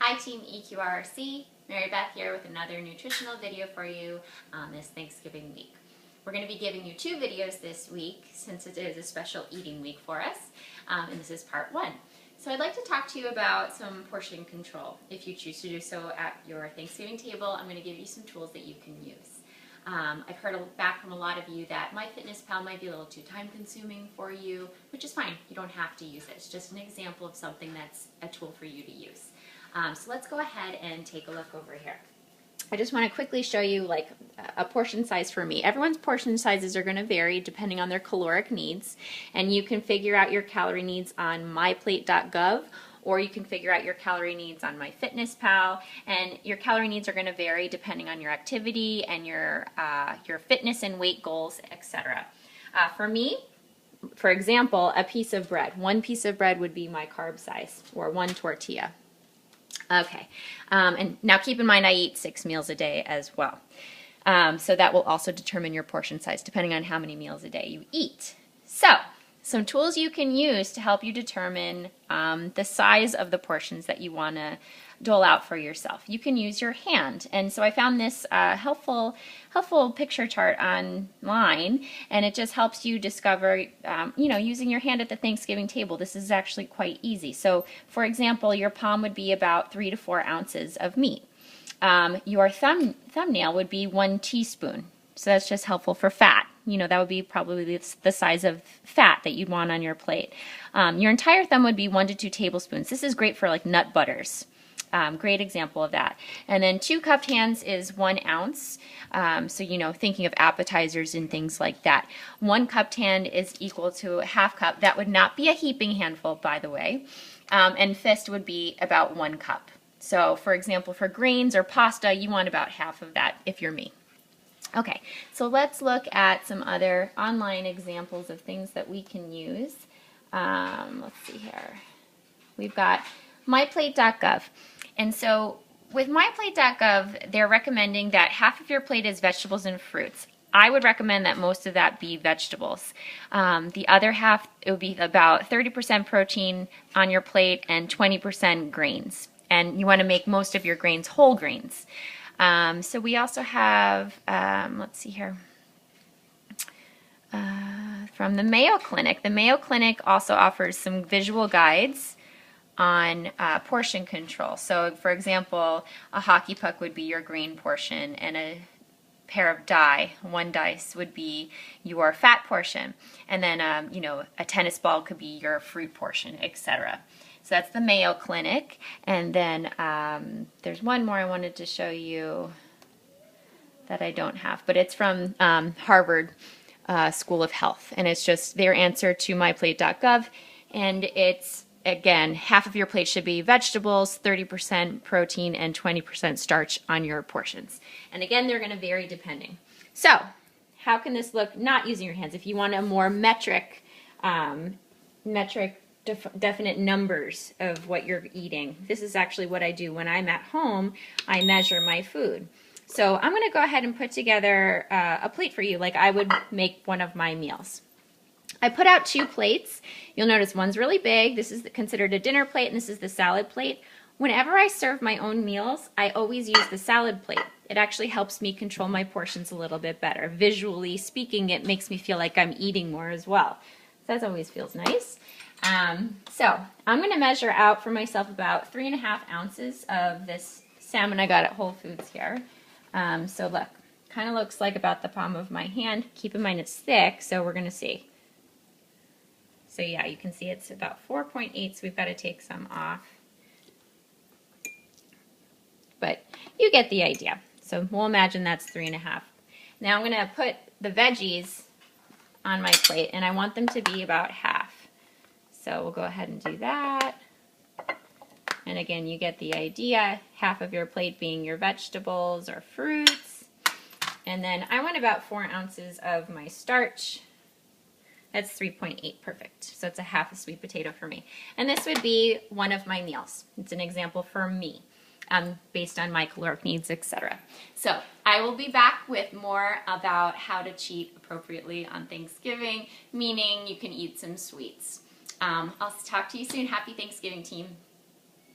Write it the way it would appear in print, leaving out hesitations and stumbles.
Hi Team EQRRC, Mary Beth here with another nutritional video for you on this Thanksgiving week. We're going to be giving you 2 videos this week since it is a special eating week for us, and this is part 1. So I'd like to talk to you about some portion control. If you choose to do so at your Thanksgiving table, I'm going to give you some tools that you can use. I've heard back from a lot of you that MyFitnessPal might be a little too time consuming for you, which is fine. You don't have to use it. It's just an example of something that's a tool for you to use. So let's go ahead and take a look over here. I just want to quickly show you like a portion size for me. Everyone's portion sizes are going to vary depending on their caloric needs, and you can figure out your calorie needs on myplate.gov, or you can figure out your calorie needs on MyFitnessPal, and your calorie needs are going to vary depending on your activity and your fitness and weight goals, etc. For me, for example, a piece of bread. 1 piece of bread would be my carb size, or 1 tortilla. Okay, and now keep in mind I eat 6 meals a day as well. So that will also determine your portion size depending on how many meals a day you eat. So, some tools you can use to help you determine the size of the portions that you want to dole out for yourself. You can use your hand, and so I found this helpful picture chart online, and it just helps you discover, using your hand at the Thanksgiving table. This is actually quite easy. So, for example, your palm would be about 3 to 4 ounces of meat. Your thumbnail would be 1 teaspoon. So that's just helpful for fat. That would be probably the size of fat that you'd want on your plate. Your entire thumb would be 1 to 2 tablespoons. This is great for like nut butters. Great example of that. And then 2 cupped hands is 1 ounce. So, thinking of appetizers and things like that. 1 cupped hand is equal to a half cup. That would not be a heaping handful, by the way. And fist would be about 1 cup. So, for example, for grains or pasta, you want about half of that if you're me. Okay, so let's look at some other online examples of things that we can use. Let's see here. We've got myplate.gov. And so with myplate.gov, they're recommending that half of your plate is vegetables and fruits. I would recommend that most of that be vegetables. The other half, it would be about 30% protein on your plate and 20% grains. And you want to make most of your grains whole grains. So we also have, let's see here, from the Mayo Clinic. The Mayo Clinic also offers some visual guides on portion control. So, for example, a hockey puck would be your grain portion, and a pair of 1 dice would be your fat portion, and then a tennis ball could be your fruit portion, etc. So that's the Mayo Clinic. And then there's one more I wanted to show you that I don't have, but it's from Harvard School of Health, and it's just their answer to myplate.gov, and it's, again, half of your plate should be vegetables, 30% protein, and 20% starch on your portions. And again, they're going to vary depending. So, how can this look not using your hands? If you want a more definite numbers of what you're eating, this is actually what I do when I'm at home. I measure my food. So I'm going to go ahead and put together a plate for you like I would make one of my meals. I put out 2 plates. You'll notice one's really big. This is considered a dinner plate, and this is the salad plate. Whenever I serve my own meals, I always use the salad plate. It actually helps me control my portions a little bit better. Visually speaking, it makes me feel like I'm eating more as well. So that always feels nice. So I'm going to measure out for myself about 3.5 ounces of this salmon I got at Whole Foods here. So look, kind of looks like about the palm of my hand. Keep in mind it's thick, so we're going to see. So yeah, you can see it's about 4.8, so we've got to take some off. But you get the idea. So we'll imagine that's 3.5. Now I'm going to put the veggies on my plate, and I want them to be about half. So we'll go ahead and do that. And again, you get the idea, half of your plate being your vegetables or fruits. And then I want about 4 ounces of my starch. That's 3.8, perfect. So it's a half a sweet potato for me. And this would be one of my meals. It's an example for me, based on my caloric needs, etc. So I will be back with more about how to cheat appropriately on Thanksgiving, meaning you can eat some sweets. I'll talk to you soon. Happy Thanksgiving, team.